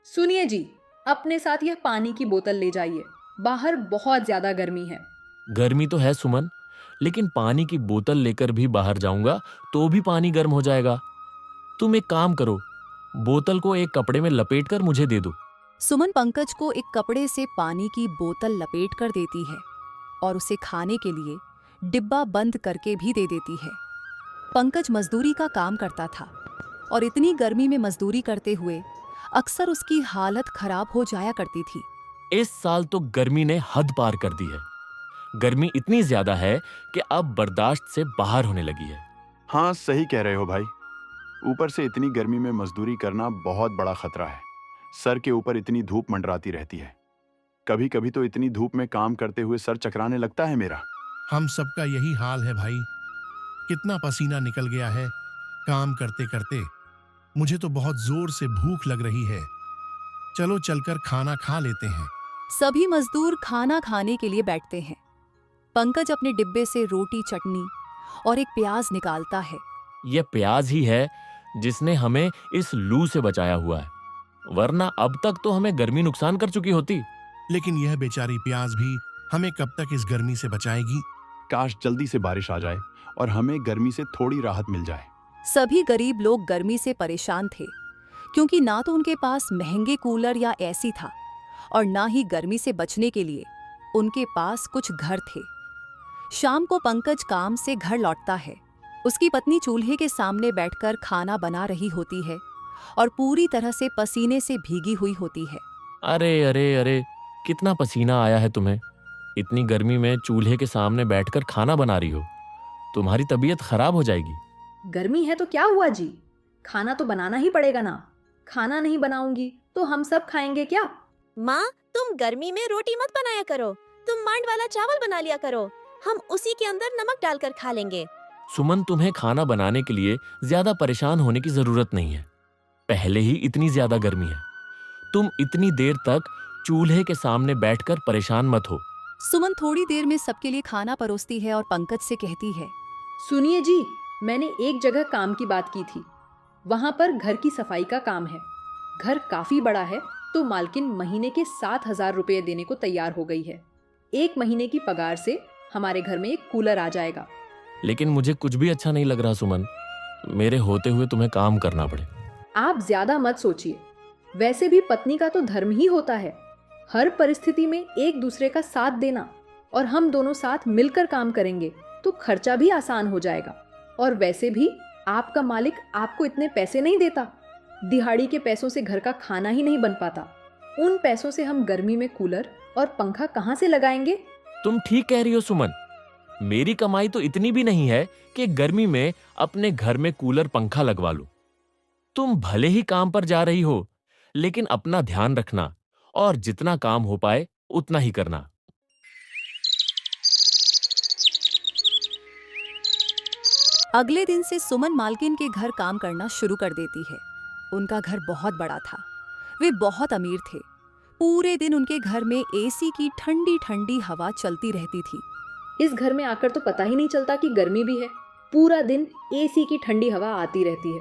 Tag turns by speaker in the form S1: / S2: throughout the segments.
S1: सुनिए जी, अपने साथ यह पानी की बोतल ले जाइए। बाहर बहुत ज्यादा गर्मी है।
S2: गर्मी तो है सुमन, लेकिन पानी की बोतल लेकर भी बाहर जाऊंगा तो भी पानी गर्म हो जाएगा। तुम एक काम करो, बोतल को एक कपड़े में लपेट कर मुझे दे दो।
S3: सुमन पंकज को एक कपड़े से पानी की बोतल लपेट कर देती है और उसे खाने के लिए डिब्बा बंद करके भी दे देती है। पंकज मजदूरी का काम करता था और इतनी गर्मी में मजदूरी करते हुए अक्सर उसकी हालत खराब हो जाया करती थी।
S2: इस साल तो गर्मी ने हद पार कर दी है। गर्मी इतनी ज्यादा है कि अब बर्दाश्त से बाहर होने लगी है।
S4: हाँ, सही कह रहे हो भाई। ऊपर से इतनी गर्मी में मजदूरी करना बहुत बड़ा खतरा है। सर के ऊपर इतनी धूप मंडराती रहती है। कभी कभी तो इतनी धूप में काम करते हुए सर चकराने लगता है मेरा।
S5: हम सबका यही हाल है भाई। कितना पसीना निकल गया है काम करते करते। मुझे तो बहुत जोर से भूख लग रही है। चलो चलकर खाना खा लेते हैं।
S3: सभी मजदूर खाना खाने के लिए बैठते हैं। पंकज अपने डिब्बे से रोटी, चटनी और एक प्याज निकालता है।
S2: यह प्याज ही है जिसने हमें इस लू से बचाया हुआ है, वरना अब तक तो हमें गर्मी नुकसान कर चुकी होती।
S5: लेकिन यह बेचारी प्याज भी हमें कब तक इस गर्मी से बचाएगी।
S4: काश जल्दी से बारिश आ जाए और हमें गर्मी से थोड़ी राहत मिल जाए।
S3: सभी गरीब लोग गर्मी से परेशान थे, क्योंकि ना तो उनके पास महंगे कूलर या एसी था और ना ही गर्मी से बचने के लिए उनके पास कुछ घर थे। शाम को पंकज काम से घर लौटता है। उसकी पत्नी चूल्हे के सामने बैठकर खाना बना रही होती है और पूरी तरह से पसीने से भीगी हुई होती है।
S2: अरे अरे अरे, कितना पसीना आया है तुम्हें। इतनी गर्मी में चूल्हे के सामने बैठकर खाना बना रही हो, तुम्हारी तबीयत खराब हो जाएगी।
S1: गर्मी है तो क्या हुआ जी, खाना तो बनाना ही पड़ेगा ना। खाना नहीं बनाऊंगी तो हम सब खाएंगे क्या?
S6: माँ, तुम गर्मी में रोटी मत बनाया करो। तुम मांड वाला चावल बना लिया करो। हम उसी के अंदर नमक डालकर खा लेंगे।
S2: सुमन, तुम्हें खाना बनाने के लिए ज्यादा परेशान होने की जरूरत नहीं है। पहले ही इतनी ज्यादा गर्मी है। तुम इतनी देर तक चूल्हे के सामने बैठकर परेशान मत हो।
S3: सुमन थोड़ी देर में सबके लिए खाना परोसती है और पंकज से कहती है,
S1: सुनिए जी, मैंने एक जगह काम की बात की थी। वहां पर घर की सफाई का काम है। घर काफी बड़ा है तो मालकिन महीने के 7,000 रुपये देने को तैयार हो गई है। 1 महीने की पगार से हमारे घर में एक कूलर आ जाएगा।
S2: लेकिन मुझे कुछ भी अच्छा नहीं लग रहा सुमन, मेरे होते हुए तुम्हें काम करना पड़े।
S1: आप ज्यादा मत सोचिए। वैसे भी पत्नी का तो धर्म ही होता है हर परिस्थिति में एक दूसरे का साथ देना, और हम दोनों साथ मिलकर काम करेंगे तो खर्चा भी आसान हो जाएगा। और वैसे भी आपका मालिक आपको इतने पैसे नहीं देता। दिहाड़ी के पैसों से घर का खाना ही नहीं बन पाता। उन पैसों से हम गर्मी में कूलर और पंखा कहाँ से लगाएंगे?
S2: तुम ठीक कह रही हो सुमन। मेरी कमाई तो इतनी भी नहीं है कि गर्मी में अपने घर में कूलर पंखा लगवा लूं। तुम भले ही काम पर जा रही हो, लेकिन अपना ध्यान रखना और जितना काम हो पाए उतना ही करना।
S3: अगले दिन से सुमन मालकिन के घर काम करना शुरू कर देती है। उनका घर बहुत बड़ा था। वे बहुत अमीर थे। पूरे दिन उनके घर में एसी की ठंडी ठंडी हवा चलती रहती थी।
S1: इस घर में आकर तो पता ही नहीं चलता कि गर्मी भी है। पूरा दिन एसी की ठंडी हवा आती रहती है।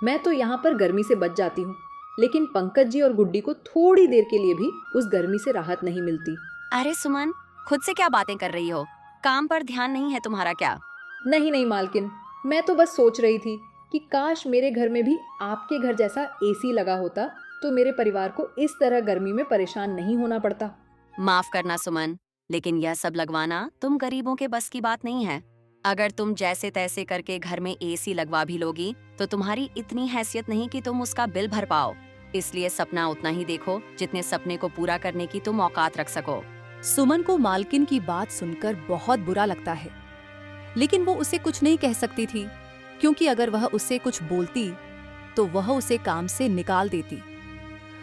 S1: मैं तो यहाँ पर गर्मी से बच जाती हूँ, लेकिन पंकज जी और गुड्डी को थोड़ी देर के लिए भी उस गर्मी से राहत नहीं मिलती।
S6: अरे सुमन, खुद से क्या बातें कर रही हो? काम पर ध्यान नहीं है तुम्हारा क्या?
S1: नहीं नहीं मालकिन, मैं तो बस सोच रही थी कि काश मेरे घर में भी आपके घर जैसा एसी लगा होता तो मेरे परिवार को इस तरह गर्मी में परेशान नहीं होना पड़ता।
S6: माफ करना सुमन, लेकिन यह सब लगवाना तुम गरीबों के बस की बात नहीं है। अगर तुम जैसे तैसे करके घर में एसी लगवा भी लोगी तो तुम्हारी इतनी हैसियत नहीं कि तुम उसका बिल भर पाओ। इसलिए सपना उतना ही देखो जितने सपने को पूरा करने की तुम औकात रख सको।
S3: सुमन को मालकिन की बात सुनकर बहुत बुरा लगता है, लेकिन वो उसे कुछ नहीं कह सकती थी, क्योंकि अगर वह उससे कुछ बोलती तो वह उसे काम से निकाल देती।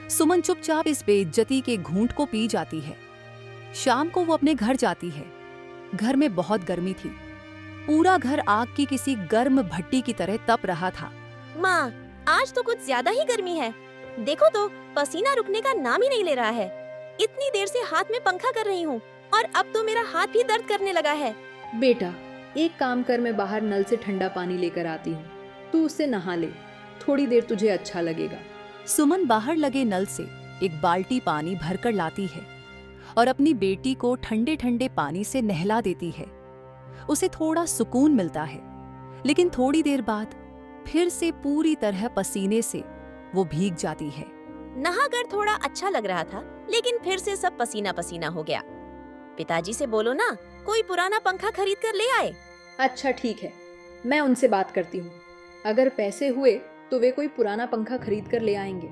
S3: सुमन चुपचाप इस बेइज्जती के घूंट को पी जाती है। शाम को वो अपने घर जाती है। घर में बहुत गर्मी थी। पूरा घर आग की किसी गर्म भट्टी की तरह तप रहा था।
S6: माँ, आज तो कुछ ज्यादा ही गर्मी है। देखो तो, पसीना रुकने का नाम ही नहीं ले रहा है। इतनी देर से हाथ में पंखा कर रही हूँ और अब तो मेरा हाथ भी दर्द करने लगा है।
S1: बेटा, एक काम कर, मैं बाहर नल से ठंडा पानी लेकर आती हूँ। तू उससे नहा ले, थोड़ी देर तुझे अच्छा लगेगा।
S3: सुमन बाहर लगे नल से एक बाल्टी पानी भरकर लाती है और अपनी बेटी को ठंडे ठंडे पानी से नहला देती है। उसे थोड़ा सुकून मिलता है, लेकिन थोड़ी देर बाद फिर से पूरी तरह पसीने से वो भीग जाती है।
S7: नहाकर थोड़ा अच्छा लग रहा था, लेकिन फिर से सब पसीना पसीना हो गया। पिताजी से बोलो ना, कोई पुराना पंखा खरीद कर ले आए।
S1: अच्छा ठीक है, मैं उनसे बात करती हूँ। अगर पैसे हुए तो वे कोई पुराना पंखा खरीद कर ले आएंगे।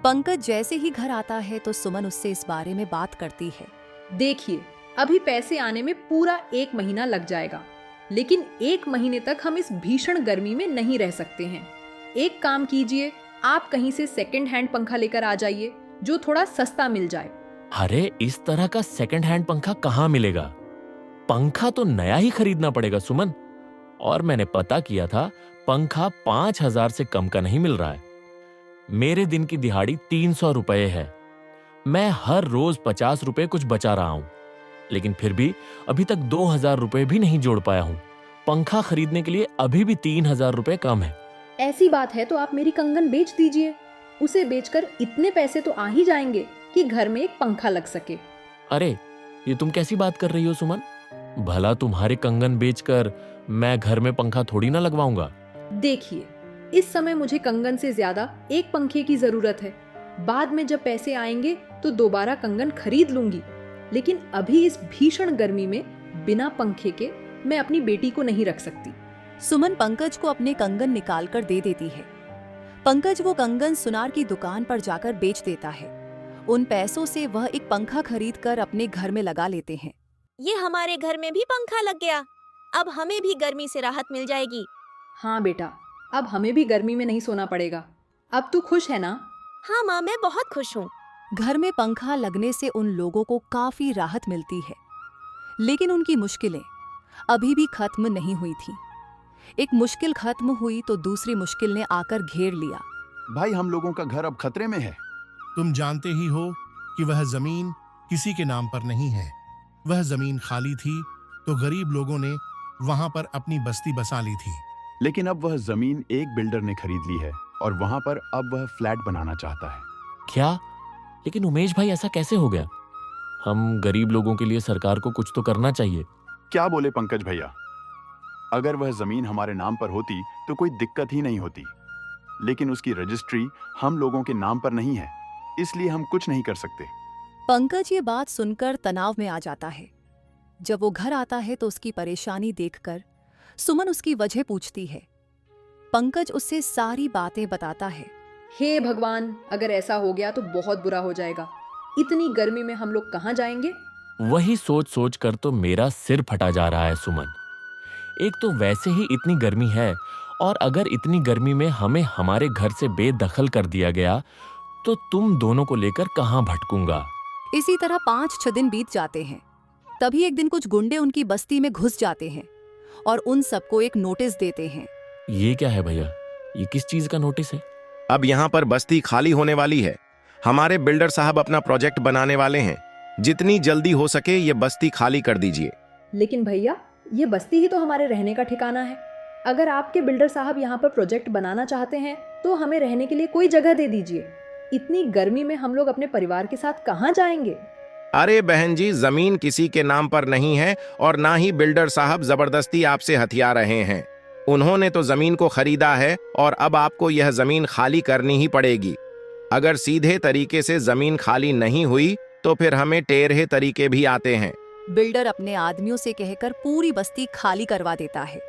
S3: पंकज जैसे ही घर आता है तो सुमन उससे इस बारे में बात करती है।
S1: देखिए, अभी पैसे आने में पूरा 1 महीना लग जाएगा, लेकिन 1 महीने तक हम इस भीषण गर्मी में नहीं रह सकते हैं। एक काम कीजिए, आप कहीं से सेकंड हैंड पंखा लेकर आ जाइए जो थोड़ा सस्ता मिल जाए।
S2: अरे इस तरह का सेकंड हैंड पंखा कहाँ मिलेगा? पंखा तो नया ही खरीदना पड़ेगा सुमन। और मैंने पता किया था, पंखा 5,000 से कम का नहीं मिल रहा है। मेरे दिन की दिहाड़ी 300 रुपए है। मैं हर रोज 50 रुपए कुछ बचा रहा हूं, लेकिन फिर भी अभी तक 2,000 रुपए भी नहीं जोड़ पाया हूं। पंखा खरीदने के लिए अभी भी 3,000 रुपए कम है।
S1: ऐसी बात है तो आप मेरी कंगन बेच दीजिए। उसे बेचकर इतने पैसे तो आ ही जाएंगे कि घर में एक पंखा लग सके।
S2: अरे ये तुम कैसी बात कर रही हो सुमन? भला तुम्हारे कंगन बेचकर मैं घर में पंखा थोड़ी ना लगवाऊंगा।
S1: देखिए, इस समय मुझे कंगन से ज्यादा एक पंखे की जरूरत है। बाद में जब पैसे आएंगे तो दोबारा कंगन खरीद लूंगी, लेकिन अभी इस भीषण गर्मी में बिना पंखे के मैं अपनी बेटी को नहीं रख सकती।
S3: सुमन पंकज को अपने कंगन निकाल कर दे देती है। पंकज वो कंगन सुनार की दुकान पर जाकर बेच देता है। उन पैसों से वह एक पंखा खरीद कर अपने घर में लगा लेते हैं।
S7: ये हमारे घर में भी पंखा लग गया। अब हमें भी गर्मी से राहत मिल जाएगी।
S1: हाँ बेटा, अब हमें भी गर्मी में नहीं सोना पड़ेगा। अब तू खुश है ना?
S7: हाँ माँ, मैं बहुत खुश हूँ।
S3: घर में पंखा लगने से उन लोगों को काफी राहत मिलती है, लेकिन उनकी मुश्किलें अभी भी खत्म नहीं हुई थी। एक मुश्किल खत्म हुई तो दूसरी मुश्किल ने आकर घेर लिया।
S4: भाई, हम लोगों का घर अब खतरे में है।
S5: तुम जानते ही हो कि वह जमीन किसी के नाम पर नहीं है। वह जमीन खाली थी तो गरीब लोगों ने वहां पर अपनी बस्ती बसा ली थी।
S4: लेकिन अब वह जमीन एक बिल्डर ने खरीद ली है और वहां पर अब वह फ्लैट बनाना चाहता है।
S2: क्या? लेकिन उमेश भाई, ऐसा कैसे हो गया? हम गरीब लोगों के लिए सरकार को कुछ तो करना चाहिए।
S4: क्या बोले पंकज भैया? अगर वह जमीन हमारे नाम पर होती तो कोई दिक्कत ही नहीं होती, लेकिन उसकी रजिस्ट्री हम लोगों के नाम पर नहीं है, इसलिए हम कुछ नहीं कर सकते।
S3: पंकज ये बात सुनकर तनाव में आ जाता है। जब वो घर आता है तो उसकी परेशानी देखकर सुमन उसकी वजह पूछती है। पंकज उससे सारी बातें बताता है।
S1: हे भगवान, अगर ऐसा हो गया तो बहुत बुरा हो जाएगा। इतनी गर्मी में हम लोग कहाँ जाएंगे?
S2: वही सोच सोच कर तो मेरा सिर फटा जा रहा है सुमन। एक तो वैसे ही इतनी गर्मी है, और अगर इतनी गर्मी में हमें हमारे घर से बेदखल कर दिया गया तो तुम दोनों को लेकर कहाँ भटकूंगा।
S3: इसी तरह 5-6 दिन बीत जाते हैं। तभी एक दिन कुछ गुंडे उनकी बस्ती में घुस जाते हैं और उन सबको एक नोटिस देते हैं।
S2: ये क्या है भैया? ये किस चीज का नोटिस है?
S8: अब यहाँ पर बस्ती खाली होने वाली है। हमारे बिल्डर साहब अपना प्रोजेक्ट बनाने वाले हैं। जितनी जल्दी हो सके ये बस्ती खाली कर दीजिए।
S1: लेकिन भैया, ये बस्ती ही तो हमारे रहने का ठिकाना है। अगर आपके बिल्डर साहब यहाँ पर प्रोजेक्ट बनाना चाहते हैं तो हमें रहने के लिए कोई जगह दे दीजिए। इतनी गर्मी में हम लोग अपने परिवार के साथ कहाँ जाएंगे?
S8: अरे बहन जी, जमीन किसी के नाम पर नहीं है और ना ही बिल्डर साहब जबरदस्ती आपसे हथिया रहे हैं। उन्होंने तो जमीन को खरीदा है और अब आपको यह जमीन खाली करनी ही पड़ेगी। अगर सीधे तरीके से जमीन खाली नहीं हुई तो फिर हमें टेढ़े तरीके भी आते हैं।
S3: बिल्डर अपने आदमियों से कहकर पूरी बस्ती खाली करवा देता है।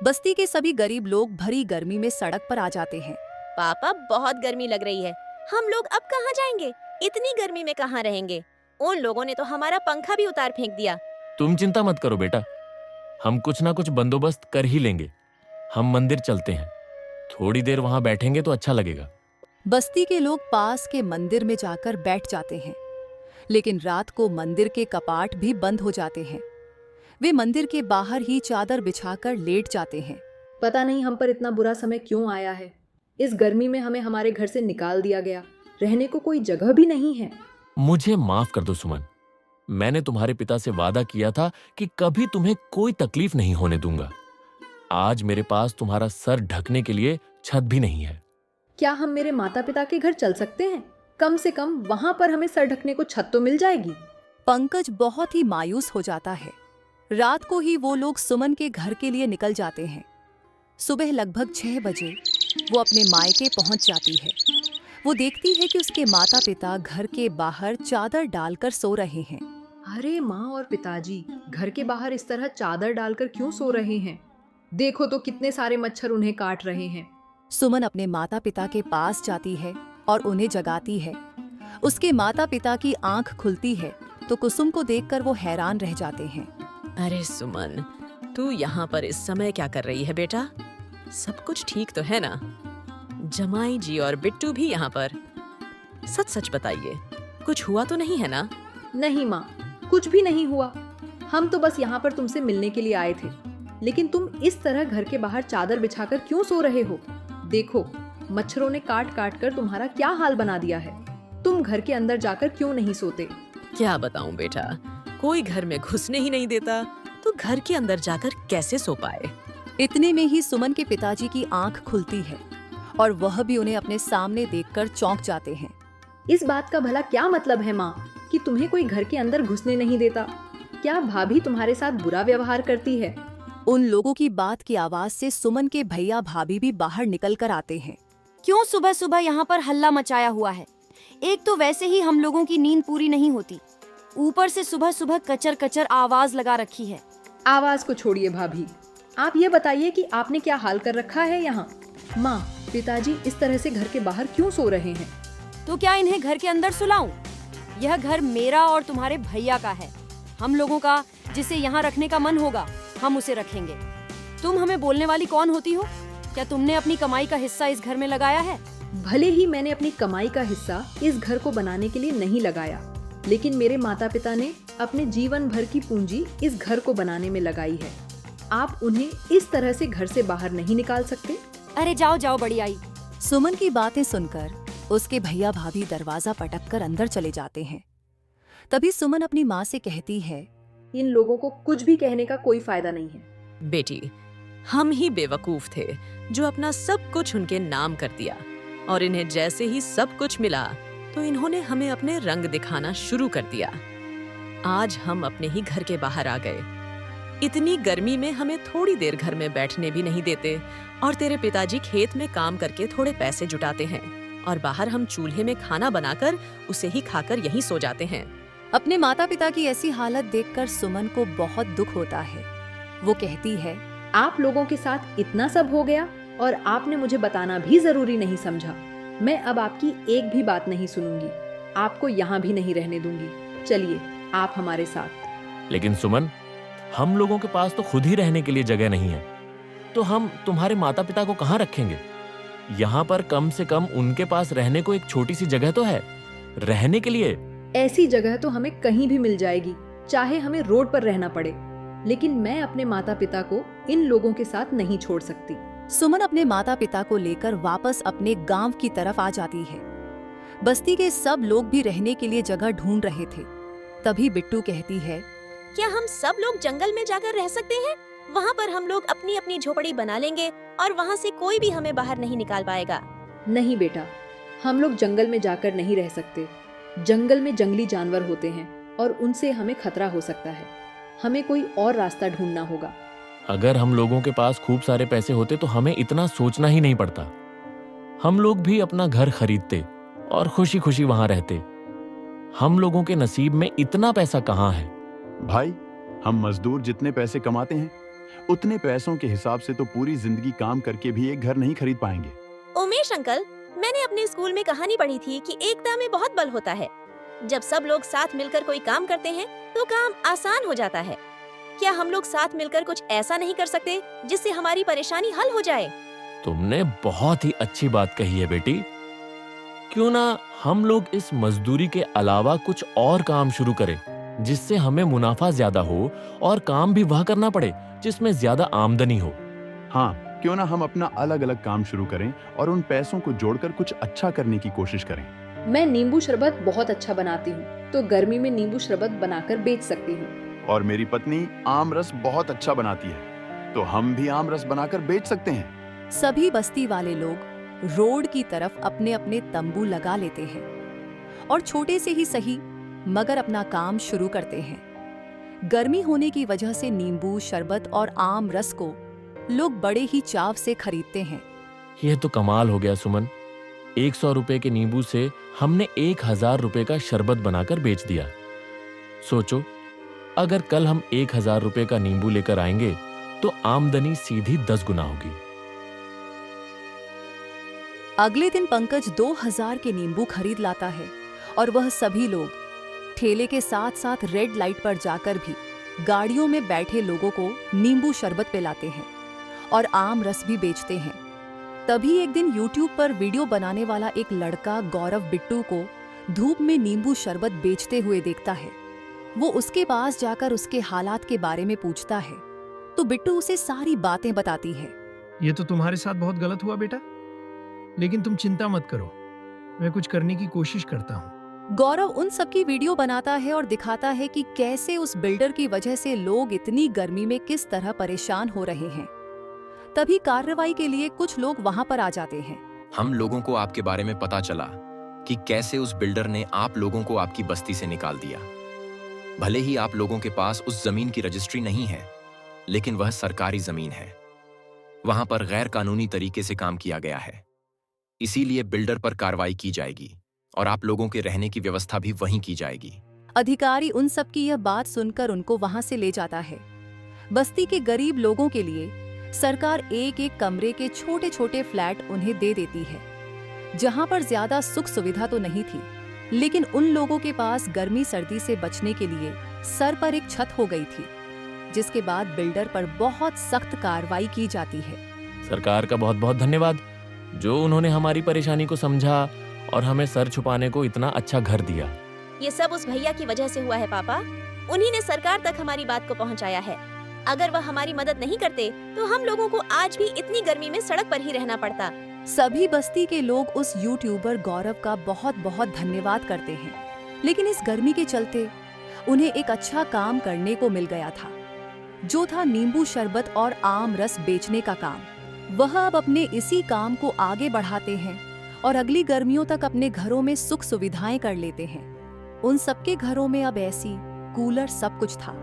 S3: बस्ती के सभी गरीब लोग भरी गर्मी में सड़क पर आ जाते हैं।
S7: पापा, बहुत गर्मी लग रही है। हम लोग अब कहाँ जाएंगे? इतनी गर्मी में कहाँ रहेंगे? उन लोगों ने तो हमारा पंखा भी उतार फेंक दिया।
S2: तुम चिंता मत करो बेटा, हम कुछ ना कुछ बंदोबस्त कर ही लेंगे। हम मंदिर चलते हैं, थोड़ी देर वहां बैठेंगे तो अच्छा लगेगा।
S3: बस्ती के लोग पास के मंदिर में जाकर बैठ जाते हैं, लेकिन रात को मंदिर के कपाट भी बंद हो जाते हैं। वे मंदिर के बाहर ही चादर बिछाकर लेट जाते हैं।
S1: पता नहीं हम पर इतना बुरा समय क्यों आया है। इस गर्मी में हमें हमारे घर से निकाल दिया गया, रहने को कोई जगह भी नहीं है।
S2: मुझे माफ कर दो सुमन, मैंने तुम्हारे पिता से वादा किया था कि कभी तुम्हें कोई तकलीफ नहीं होने दूंगा। आज मेरे पास तुम्हारा सर ढकने के लिए छत भी नहीं है।
S1: क्या हम मेरे माता पिता के घर चल सकते हैं? कम से कम वहां पर हमें सर ढकने को छत तो मिल जाएगी।
S3: पंकज बहुत ही मायूस हो जाता है। रात को ही वो लोग सुमन के घर के लिए निकल जाते हैं। सुबह लगभग 6 बजे वो अपने मायके पहुंच जाती है। वो देखती है कि उसके माता पिता घर के बाहर चादर डालकर सो रहे हैं।
S1: अरे माँ और पिताजी घर के बाहर इस तरह चादर डालकर क्यों सो रहे हैं? देखो तो कितने सारे मच्छर उन्हें काट रहे हैं।
S3: सुमन अपने माता पिता के पास जाती है और उन्हें जगाती है। उसके माता पिता की आंख खुलती है तो कुसुम को देखकर वो हैरान रह जाते हैं।
S7: अरे सुमन, तू यहाँ पर इस समय क्या कर रही है बेटा? सब कुछ ठीक तो है ना? जमाई जी और बिट्टू भी यहाँ पर। सच सच बताइए, कुछ हुआ तो नहीं है ना?
S1: नहीं माँ, कुछ भी नहीं हुआ। हम तो बस यहाँ पर तुमसे मिलने के लिए आए थे। लेकिन तुम इस तरह घर के बाहर चादर बिछाकर क्यों सो रहे हो? देखो, मच्छरों ने काट काट कर तुम्हारा क्या हाल बना दिया है। तुम घर के अंदर जाकर क्यों नहीं सोते?
S7: क्या बताऊं बेटा, कोई घर में घुसने ही नहीं देता, तो घर के अंदर जाकर कैसे सो पाए?
S3: इतने में ही सुमन के पिताजी की आंख खुलती है और वह भी उन्हें अपने सामने देखकर चौंक जाते हैं।
S1: इस बात का भला क्या मतलब है माँ कि तुम्हें कोई घर के अंदर घुसने नहीं देता? क्या भाभी तुम्हारे साथ बुरा व्यवहार करती है?
S3: उन लोगों की बात की आवाज से सुमन के भैया भाभी भी बाहर निकल कर आते हैं।
S9: क्यों सुबह सुबह यहाँ पर हल्ला मचाया हुआ है? एक तो वैसे ही हम लोगों की नींद पूरी नहीं होती, ऊपर से सुबह सुबह कचर कचर आवाज लगा रखी है।
S1: आवाज को छोड़िए भाभी, आप ये बताइए कि आपने क्या हाल कर रखा है यहाँ? माँ, पिताजी इस तरह से घर के बाहर क्यों सो रहे हैं?
S9: तो क्या इन्हें घर के अंदर सुलाऊं? यह घर मेरा और तुम्हारे भैया का है। हम लोगों का जिसे यहाँ रखने का मन होगा हम उसे रखेंगे। तुम हमें बोलने वाली कौन होती हो? क्या तुमने अपनी कमाई का हिस्सा इस घर में लगाया है?
S1: भले ही मैंने अपनी कमाई का हिस्सा इस घर को बनाने के लिए नहीं लगाया, लेकिन मेरे माता पिता ने अपने जीवन भर की पूंजी इस घर को बनाने में लगाई है। आप उन्हें इस तरह से घर से बाहर नहीं निकाल सकते।
S9: अरे जाओ जाओ बड़ी आई।
S3: सुमन की बातें सुनकर उसके भैया भाभी दरवाजा पटककर अंदर चले जाते हैं। तभी सुमन अपनी माँ से कहती है,
S1: इन लोगों को कुछ भी कहने का कोई फायदा नहीं है।
S7: बेटी, हम ही बेवकूफ थे जो अपना सब कुछ उनके नाम कर दिया, और इन्हें जैसे ही सब कुछ मिला तो इन्होंने हमें अपने रंग दिखाना शुरू कर दिया। आज हम अपने ही घर के बाहर आ गए। इतनी गर्मी में हमें थोड़ी देर घर में बैठने भी नहीं देते, और तेरे पिताजी खेत में काम करके थोड़े पैसे जुटाते हैं, और बाहर हम चूल्हे में खाना बनाकर उसे ही खाकर यहीं सो जाते हैं।
S3: अपने माता पिता की ऐसी हालत देखकर सुमन को बहुत दुख होता है। वो कहती है,
S1: आप लोगों के साथ इतना सब हो गया और आपने मुझे बताना भी जरूरी नहीं समझा। मैं अब आपकी एक भी बात नहीं सुनूंगी, आपको यहाँ भी नहीं रहने दूंगी। चलिए आप हमारे साथ।
S2: लेकिन सुमन, हम लोगों के पास तो खुद ही रहने के लिए जगह नहीं है, तो हम तुम्हारे माता पिता को कहाँ रखेंगे? यहाँ पर कम से कम उनके पास रहने को एक छोटी सी जगह तो है रहने के लिए।
S1: ऐसी जगह तो हमें कहीं भी मिल जाएगी, चाहे हमें रोड पर रहना पड़े, लेकिन मैं अपने माता पिता को इन लोगों के साथ नहीं छोड़ सकती।
S3: सुमन अपने माता पिता को लेकर वापस अपने गांव की तरफ आ जाती है। बस्ती के सब लोग भी रहने के लिए जगह ढूंढ रहे थे। तभी बिट्टू कहती है,
S7: क्या हम सब लोग जंगल में जाकर रह सकते हैं? वहाँ पर हम लोग अपनी अपनी झोपड़ी बना लेंगे और वहाँ से कोई भी हमें बाहर नहीं निकाल पाएगा।
S1: नहीं बेटा, हम लोग जंगल में जाकर नहीं रह सकते। जंगल में जंगली जानवर होते हैं और उनसे हमें खतरा हो सकता है। हमें कोई और रास्ता ढूंढना होगा।
S2: अगर हम लोगों के पास खूब सारे पैसे होते तो हमें इतना सोचना ही नहीं पड़ता। हम लोग भी अपना घर खरीदते और खुशी खुशी वहां रहते। हम लोगों के नसीब में इतना पैसा कहाँ है?
S4: भाई, हम मजदूर जितने पैसे कमाते हैं उतने पैसों के हिसाब से तो पूरी जिंदगी काम करके भी एक घर नहीं खरीद पाएंगे।
S7: उमेश अंकल, मैंने अपने स्कूल में कहानी पढ़ी थी कि एकता में बहुत बल होता है। जब सब लोग साथ मिलकर कोई काम करते हैं तो काम आसान हो जाता है। क्या हम लोग साथ मिलकर कुछ ऐसा नहीं कर सकते जिससे हमारी परेशानी हल हो जाए?
S2: तुमने बहुत ही अच्छी बात कही है बेटी। क्यों ना हम लोग इस मजदूरी के अलावा कुछ और काम शुरू करें जिससे हमें मुनाफा ज्यादा हो और काम भी वह करना पड़े जिसमें ज्यादा आमदनी हो।
S4: हाँ, क्यों ना हम अपना अलग अलग काम शुरू करें और उन पैसों को जोड़कर कुछ अच्छा करने की कोशिश करें।
S1: मैं नींबू शरबत बहुत अच्छा बनाती हूँ, तो गर्मी में नींबू शरबत बनाकर बेच सकती हूँ।
S4: और मेरी पत्नी आम रस बहुत अच्छा बनाती है, तो हम भी आम रस बनाकर बेच सकते हैं।
S3: सभी बस्ती वाले लोग रोड की तरफ अपने अपने तंबू लगा लेते हैं। और छोटे से ही सही मगर अपना काम शुरू करते हैं। गर्मी होने की वजह से नींबू शरबत और आम रस को लोग बड़े ही चाव से खरीदते हैं।
S2: यह तो कमाल हो गया सुमन। 100 रुपए के नींबू से हमने 1000 रुपए का शरबत बनाकर बेच दिया। सोचो, अगर कल हम 1000 रुपए का नींबू लेकर आएंगे तो आमदनी सीधी 10 गुना होगी।
S3: अगले दिन पंकज 2000 के नींबू खरीद लाता है और वह सभी लोग ठेले के साथ साथ रेड लाइट पर जाकर भी गाड़ियों में बैठे लोगों को नींबू शरबत पिलाते हैं और आम रस भी बेचते हैं। तभी एक दिन YouTube पर वीडियो बनाने वाला एक लड़का गौरव बिट्टू को धूप में नींबू शरबत बेचते हुए देखता है। वो उसके पास जाकर उसके हालात के बारे में पूछता है तो बिट्टू उसे सारी बातें बताती है।
S10: ये तो तुम्हारे साथ बहुत गलत हुआ बेटा, लेकिन तुम चिंता मत करो, मैं कुछ करने की कोशिश करता हूँ।
S3: गौरव उन सबकी वीडियो बनाता है और दिखाता है कि कैसे उस बिल्डर की वजह से लोग इतनी गर्मी में किस तरह परेशान हो रहे हैं। तभी कार्रवाई के लिए कुछ लोग वहां पर आ जाते हैं।
S11: हम लोगों को आपके बारे में पता चला कि कैसे उस बिल्डर ने आप लोगों को आपकी बस्ती से निकाल दिया। भले ही आप लोगों के पास उस जमीन की रजिस्ट्री नहीं है, लेकिन वह सरकारी जमीन है। वहां पर गैर कानूनी तरीके से काम किया गया है, इसीलिए बिल्डर पर कार्रवाई की जाएगी और आप लोगों के रहने की व्यवस्था भी वहीं की जाएगी।
S3: अधिकारी उन सब की यह बात सुनकर उनको वहां से ले जाता है। बस्ती के गरीब लोगों के लिए सरकार एक एक कमरे के छोटे छोटे फ्लैट उन्हें दे देती है, जहां पर ज्यादा सुख सुविधा तो नहीं थी, लेकिन उन लोगों के पास गर्मी सर्दी से बचने के लिए सर पर एक छत हो गई थी, जिसके बाद बिल्डर पर बहुत सख्त कार्रवाई की जाती है।
S2: सरकार का बहुत बहुत धन्यवाद, जो उन्होंने हमारी परेशानी को समझा और हमें सर छुपाने को इतना अच्छा घर दिया।
S12: ये सब उस भैया की वजह से हुआ है पापा। उन्हीं ने सरकार तक हमारी बात को पहुंचाया है। अगर वह हमारी मदद नहीं करते तो हम लोगों को आज भी इतनी गर्मी में सड़क पर ही रहना पड़ता।
S3: सभी बस्ती के लोग उस यूट्यूबर गौरव का बहुत बहुत धन्यवाद करते हैं, लेकिन इस गर्मी के चलते उन्हें एक अच्छा काम करने को मिल गया था, जो था नींबू शरबत और आम रस बेचने का काम। वह अब अपने इसी काम को आगे बढ़ाते हैं और अगली गर्मियों तक अपने घरों में सुख सुविधाएं कर लेते हैं। उन सबके घरों में अब एसी, कूलर सब कुछ था।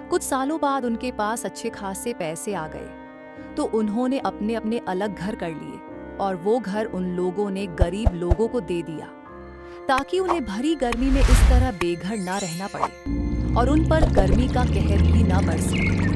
S3: कुछ सालों बाद उनके पास अच्छे खासे पैसे आ गए, तो उन्होंने अपने अपने अलग घर कर लिए और वो घर उन लोगों ने गरीब लोगों को दे दिया, ताकि उन्हें भरी गर्मी में इस तरह बेघर ना रहना पड़े और उन पर गर्मी का कहर भी ना बरसे।